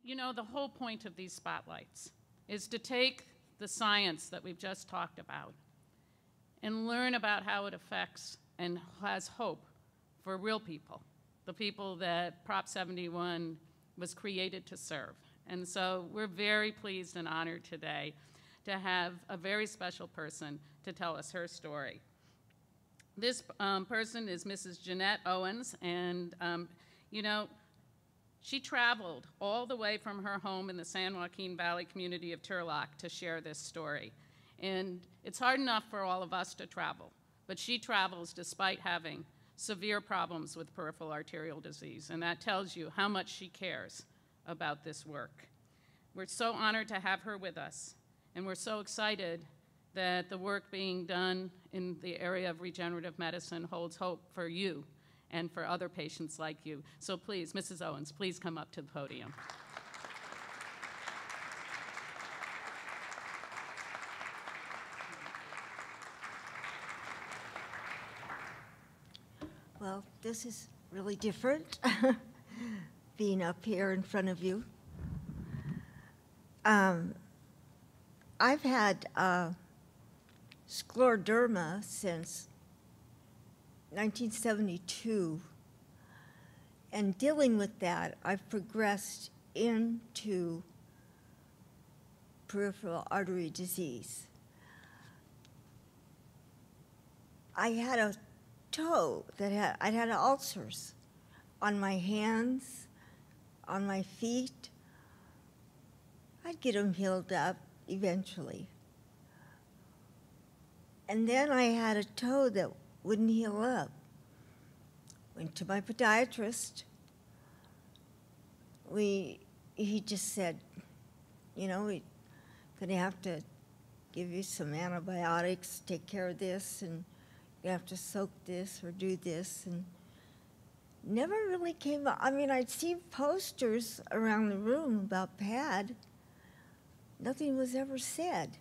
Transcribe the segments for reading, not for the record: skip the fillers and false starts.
You know, the whole point of these spotlights is to take the science that we've just talked about and learn about how it affects and has hope for real people, the people that Prop 71 was created to serve. And so we're very pleased and honored today to have a very special person to tell us her story. This person is Mrs. Jeanette Owens, and you know, she traveled all the way from her home in the San Joaquin Valley community of Turlock to share this story. And it's hard enough for all of us to travel, but she travels despite having severe problems with peripheral arterial disease, and that tells you how much she cares about this work. We're so honored to have her with us, and we're so excited that the work being done in the area of regenerative medicine holds hope for you and for other patients like you. So please, Mrs. Owens, please come up to the podium. Well, this is really different, being up here in front of you. I've had scleroderma since 1972, and dealing with that, I've progressed into peripheral artery disease. I had a toe that I'd had ulcers on my hands, on my feet. I'd get them healed up eventually. And then I had a toe that wouldn't heal up. Went to my podiatrist. He just said, you know, we're gonna have to give you some antibiotics, take care of this, and you have to soak this or do this, and never really came up. I mean, I'd seen posters around the room about PAD. Nothing was ever said.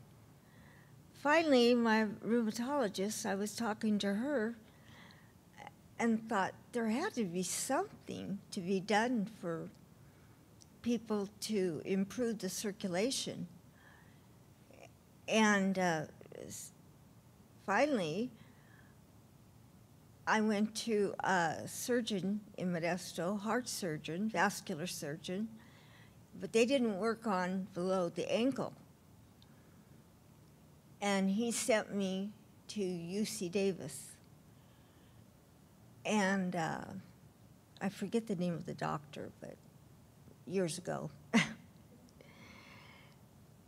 Finally, my rheumatologist, I was talking to her and thought there had to be something to be done for people to improve the circulation. And finally, I went to a surgeon in Modesto, heart surgeon, vascular surgeon, but they didn't work on below the ankle. And he sent me to UC Davis. And I forget the name of the doctor, but years ago.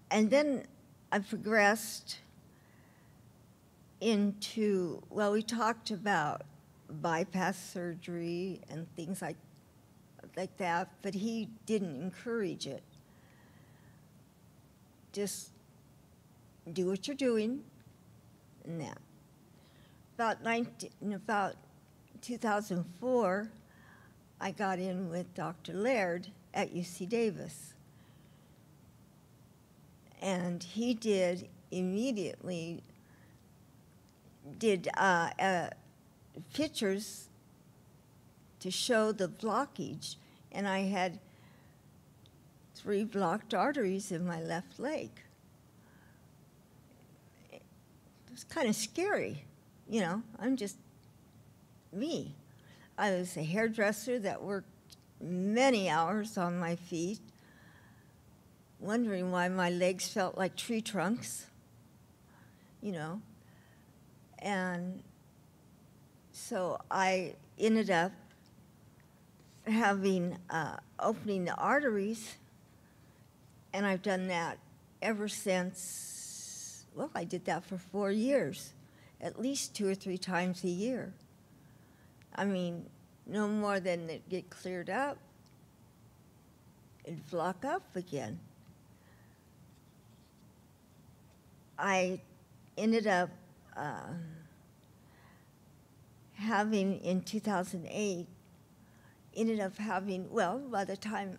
And then I progressed into, well, we talked about bypass surgery and things like that, but he didn't encourage it. Just do what you're doing, and that. About 2004, I got in with Dr. Laird at UC Davis. And he immediately did pictures to show the blockage, and I had 3 blocked arteries in my left leg. It was kind of scary, you know. I'm just me. I was a hairdresser that worked many hours on my feet, wondering why my legs felt like tree trunks, you know. And so I ended up having, opening the arteries, and I've done that ever since. Well, I did that for 4 years, at least 2 or 3 times a year. I mean, no more than it get cleared up, it'd block up again. I ended up having, in 2008, well, by the time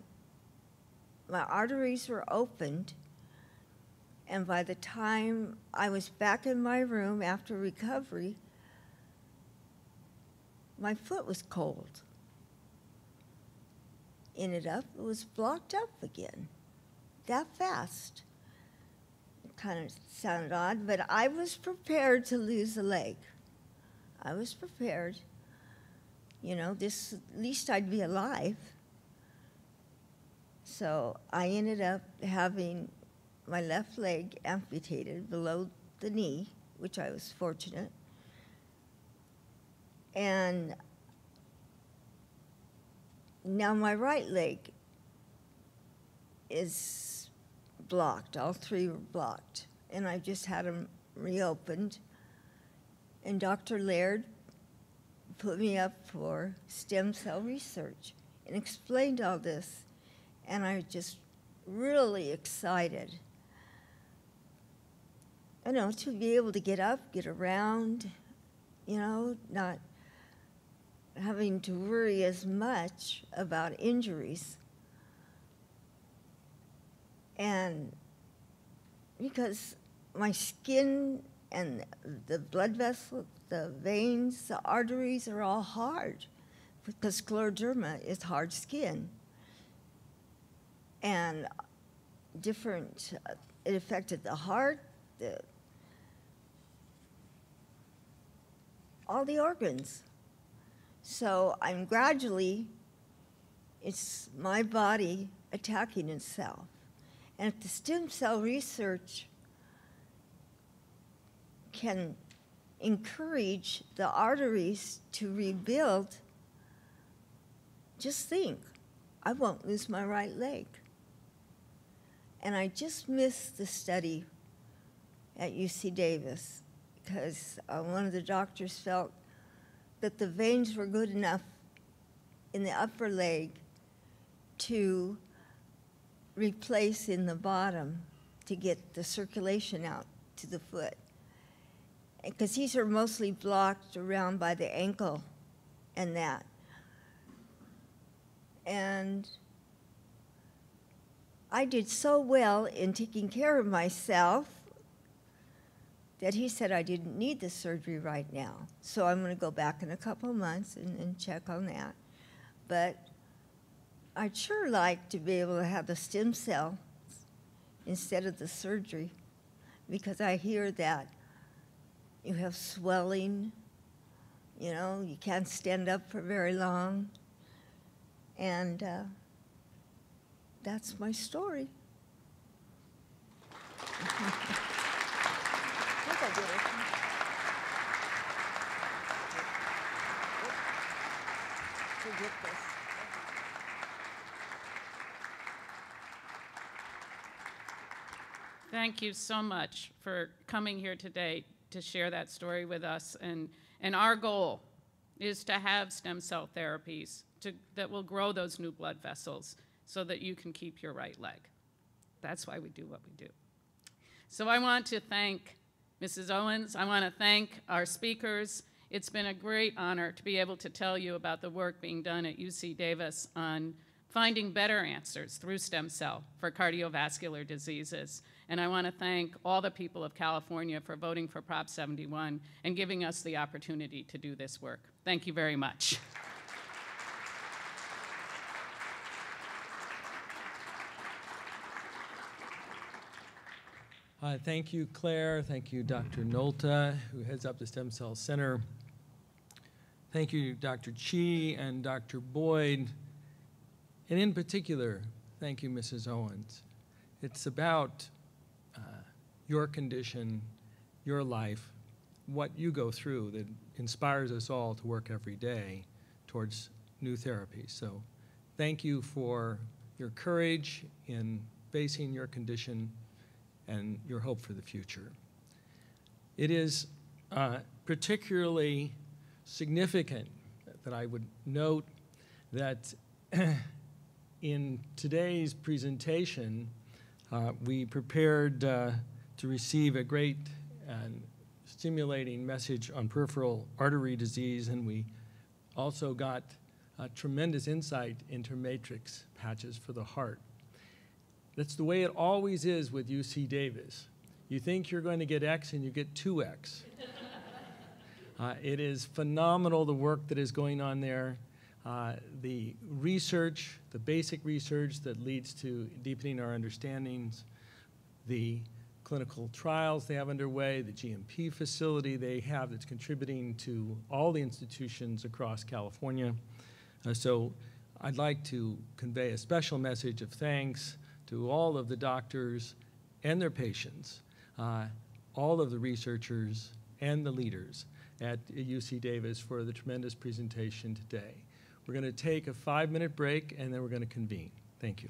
my arteries were opened, and by the time I was back in my room after recovery, my foot was cold. ended up, it was blocked up again, that fast. It kind of sounded odd, but I was prepared to lose a leg. I was prepared. You know, this, at least I'd be alive. So I ended up having my left leg amputated below the knee, which I was fortunate. And now my right leg is blocked. All three were blocked. And I just had them reopened. And Dr. Laird put me up for stem cell research and explained all this. And I was just really excited. You know, to be able to get up, get around, you know, not having to worry as much about injuries. And because my skin and the blood vessels, the veins, the arteries are all hard, because scleroderma is hard skin. And different, it affected the heart, all the organs. So I'm gradually, it's my body attacking itself. And if the stem cell research can encourage the arteries to rebuild, just think, I won't lose my right leg. And I just missed the study at UC Davis because one of the doctors felt that the veins were good enough in the upper leg to replace in the bottom to get the circulation out to the foot. Because these are mostly blocked around by the ankle and that. And I did so well in taking care of myself that he said I didn't need the surgery right now. So I'm going to go back in a couple of months and check on that. But I'd sure like to be able to have the stem cell instead of the surgery, because I hear that you have swelling, you know, you can't stand up for very long. And that's my story. I think I did it. Forget this. Thank you so much for coming here today to share that story with us. And our goal is to have stem cell therapies that will grow those new blood vessels so that you can keep your right leg. That's why we do what we do. So I want to thank Mrs. Owens. I want to thank our speakers. It's been a great honor to be able to tell you about the work being done at UC Davis on finding better answers through stem cell for cardiovascular diseases. And I want to thank all the people of California for voting for Prop 71 and giving us the opportunity to do this work. Thank you very much. Thank you, Claire. Thank you, Dr. Nolta, who heads up the Stem Cell Center. Thank you, Dr. Chi and Dr. Boyd. And in particular, thank you, Mrs. Owens. It's about your condition, your life, what you go through that inspires us all to work every day towards new therapies. So thank you for your courage in facing your condition and your hope for the future. It is particularly significant that I would note that in today's presentation, we prepared to receive a great and stimulating message on peripheral artery disease, and we also got tremendous insight into matrix patches for the heart. That's the way it always is with UC Davis. You think you're going to get X and you get 2X. It is phenomenal the work that is going on there. the research, the basic research that leads to deepening our understandings, the clinical trials they have underway, the GMP facility they have that's contributing to all the institutions across California. So I'd like to convey a special message of thanks to all of the doctors and their patients, all of the researchers and the leaders at UC Davis for the tremendous presentation today. We're going to take a 5-minute break and then we're going to convene. Thank you.